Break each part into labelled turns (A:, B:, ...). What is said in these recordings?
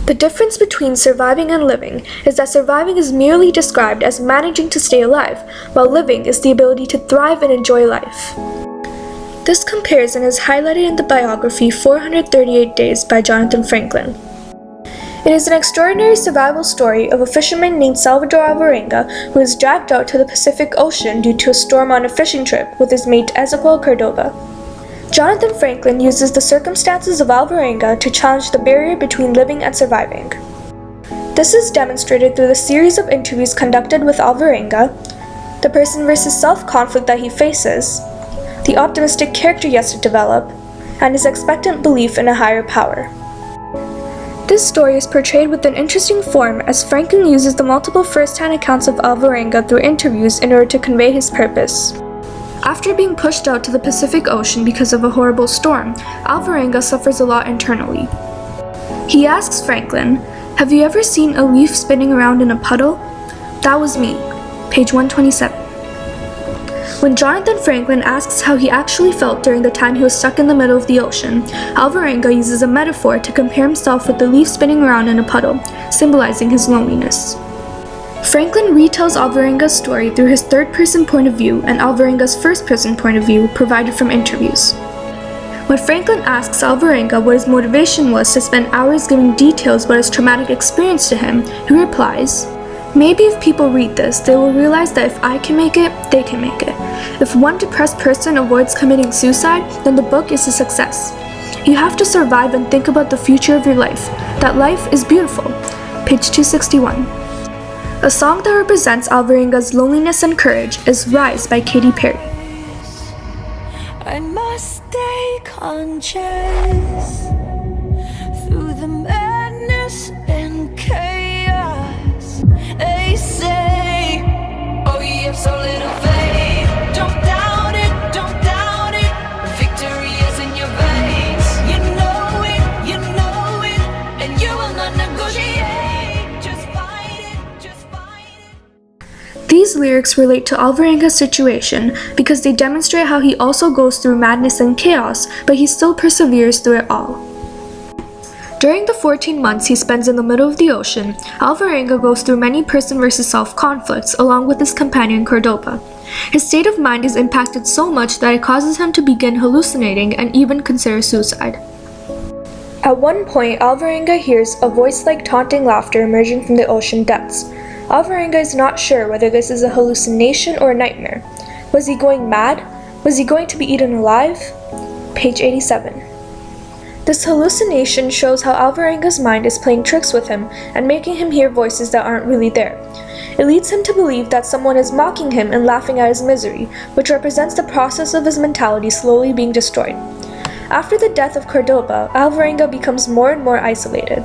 A: The difference between surviving and living is that surviving is merely described as managing to stay alive, while living is the ability to thrive and enjoy life. This comparison is highlighted in the biography 438 Days by Jonathan Franklin. It is an extraordinary survival story of a fisherman named Salvador Alvarenga who is dragged out to the Pacific Ocean due to a storm on a fishing trip with his mate Ezequiel Cordoba. Jonathan Franklin uses the circumstances of Alvarenga to challenge the barrier between living and surviving. This is demonstrated through the series of interviews conducted with Alvarenga, the person versus self conflict that he faces, the optimistic character he has to develop, and his expectant belief in a higher power. This story is portrayed with an interesting form as Franklin uses the multiple first-hand accounts of Alvarenga through interviews in order to convey his purpose. After being pushed out to the Pacific Ocean because of a horrible storm, Alvarenga suffers a lot internally. He asks Franklin, "Have you ever seen a leaf spinning around in a puddle? That was me." Page 127. When Jonathan Franklin asks how he actually felt during the time he was stuck in the middle of the ocean, Alvarenga uses a metaphor to compare himself with the leaf spinning around in a puddle, symbolizing his loneliness. Franklin retells Alvarenga's story through his third-person point of view and Alvarenga's first-person point of view provided from interviews. When Franklin asks Alvarenga what his motivation was to spend hours giving details about his traumatic experience to him, he replies, "Maybe if people read this, they will realize that if I can make it, they can make it. If one depressed person avoids committing suicide, then the book is a success. You have to survive and think about the future of your life. That life is beautiful." Page 261. A song that represents Alvarenga's loneliness and courage is Rise by Katy Perry.
B: I must stay conscious through the madness and chaos. They say, oh, you have so little faith. Don't doubt it, don't doubt it. Victory is in your veins. You know it, and you will not negotiate. Just fight it, just fight it.
A: These lyrics relate to Alvarenga's situation because they demonstrate how he also goes through madness and chaos, but he still perseveres through it all. During the 14 months he spends in the middle of the ocean, Alvarenga goes through many person versus self conflicts along with his companion Cordoba. His state of mind is impacted so much that it causes him to begin hallucinating and even consider suicide. At one point, Alvarenga hears a voice like taunting laughter emerging from the ocean depths. Alvarenga is not sure whether this is a hallucination or a nightmare. Was he going mad? Was he going to be eaten alive? Page 87. This hallucination shows how Alvarenga's mind is playing tricks with him and making him hear voices that aren't really there. It leads him to believe that someone is mocking him and laughing at his misery, which represents the process of his mentality slowly being destroyed. After the death of Cordoba, Alvarenga becomes more and more isolated.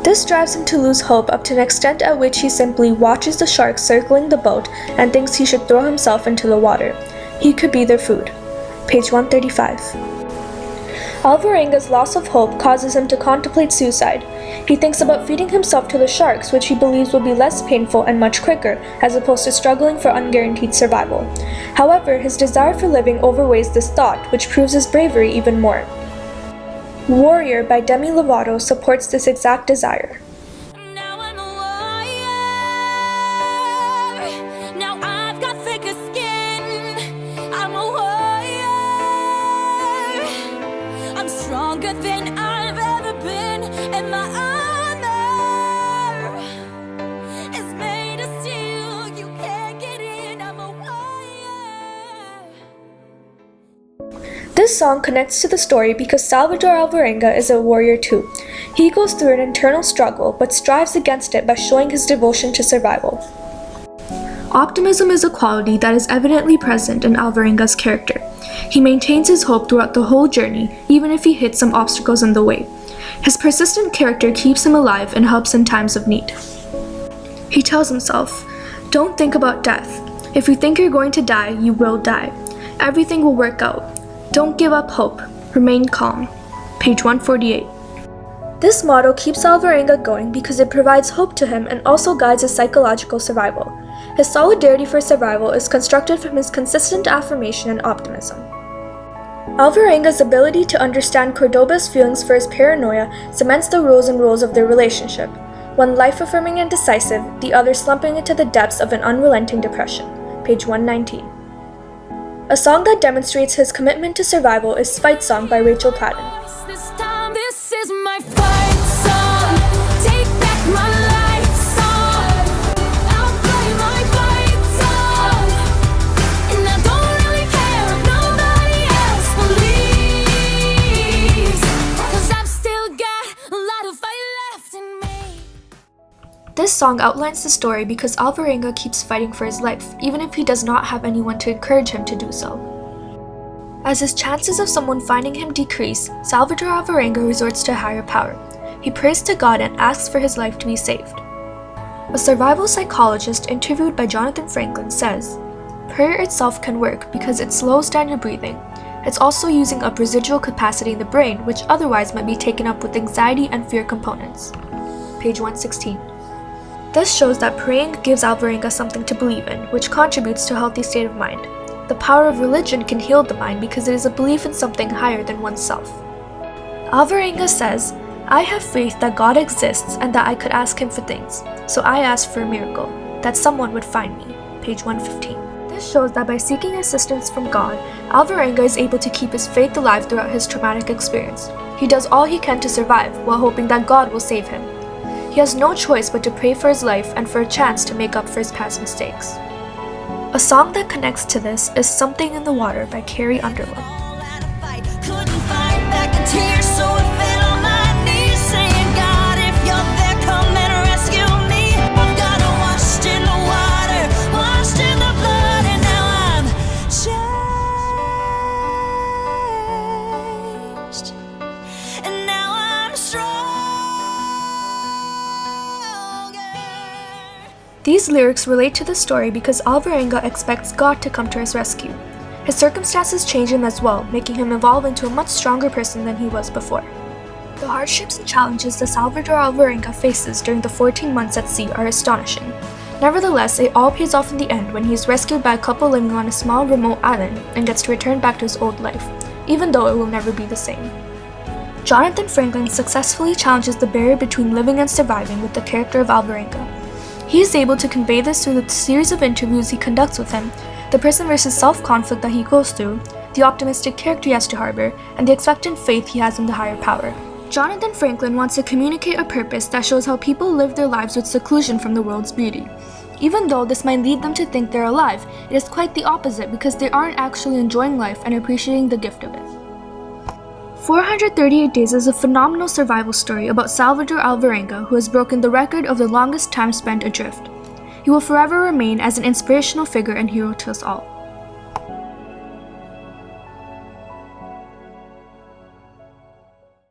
A: This drives him to lose hope up to an extent at which he simply watches the sharks circling the boat and thinks he should throw himself into the water. He could be their food. Page 135. Alvarenga's loss of hope causes him to contemplate suicide. He thinks about feeding himself to the sharks, which he believes will be less painful and much quicker, as opposed to struggling for unguaranteed survival. However, his desire for living overweighs this thought, which proves his bravery even more. Warrior by Demi Lovato supports this exact desire.
B: Now I'm a warrior. Now I've got thicker skin. I'm a warrior. I'm stronger than I've ever been, and my armor is made of steel. You can't get in. I'm a warrior.
A: This song connects to the story because Salvador Alvarenga is a warrior too. He goes through an internal struggle but strives against it by showing his devotion to survival. Optimism is a quality that is evidently present in Alvarenga's character. He maintains his hope throughout the whole journey, even if he hits some obstacles in the way. His persistent character keeps him alive and helps in times of need. He tells himself, "Don't think about death. If you think you're going to die, you will die. Everything will work out. Don't give up hope. Remain calm." Page 148. This motto keeps Alvarenga going because it provides hope to him and also guides his psychological survival. His solidarity for survival is constructed from his consistent affirmation and optimism. Alvarenga's ability to understand Cordoba's feelings for his paranoia cements the rules and roles of their relationship, one life-affirming and decisive, the other slumping into the depths of an unrelenting depression. Page 119. A song that demonstrates his commitment to survival is Fight Song by Rachel Platten.
B: This time, this is my fight song. Take back my life song. I'll play my fight song. And I don't really care if nobody else believes. 'Cause I've still got a lot of fight left in me.
A: This song outlines the story because Alvarenga keeps fighting for his life, even if he does not have anyone to encourage him to do so. As his chances of someone finding him decrease, Salvador Alvarenga resorts to a higher power. He prays to God and asks for his life to be saved. A survival psychologist interviewed by Jonathan Franklin says, "Prayer itself can work because it slows down your breathing. It's also using up residual capacity in the brain, which otherwise might be taken up with anxiety and fear components." Page 116. This shows that praying gives Alvarenga something to believe in, which contributes to a healthy state of mind. The power of religion can heal the mind because it is a belief in something higher than oneself. Alvarenga says, "I have faith that God exists and that I could ask him for things, so I asked for a miracle, that someone would find me." Page 115. This shows that by seeking assistance from God, Alvarenga is able to keep his faith alive throughout his traumatic experience. He does all he can to survive while hoping that God will save him. He has no choice but to pray for his life and for a chance to make up for his past mistakes. A song that connects to this is Something in the Water by Carrie Underwood.
B: All out of fight, couldn't fight back the tears, so I fell on my knees, saying, God, if you're there, come and rescue me. I've got washed in the water, washed in the blood, and now I'm changed. And now I'm stronger.
A: These lyrics relate to the story because Alvarenga expects God to come to his rescue. His circumstances change him as well, making him evolve into a much stronger person than he was before. The hardships and challenges that Salvador Alvarenga faces during the 14 months at sea are astonishing. Nevertheless, it all pays off in the end when he is rescued by a couple living on a small remote island and gets to return back to his old life, even though it will never be the same. Jonathan Franklin successfully challenges the barrier between living and surviving with the character of Alvarenga. He is able to convey this through the series of interviews he conducts with him, the person versus self conflict that he goes through, the optimistic character he has to harbor, and the expectant faith he has in the higher power. Jonathan Franklin wants to communicate a purpose that shows how people live their lives with seclusion from the world's beauty. Even though this might lead them to think they're alive, it is quite the opposite because they aren't actually enjoying life and appreciating the gift of it. 438 Days is a phenomenal survival story about Salvador Alvarenga, who has broken the record of the longest time spent adrift. He will forever remain as an inspirational figure and hero to us all.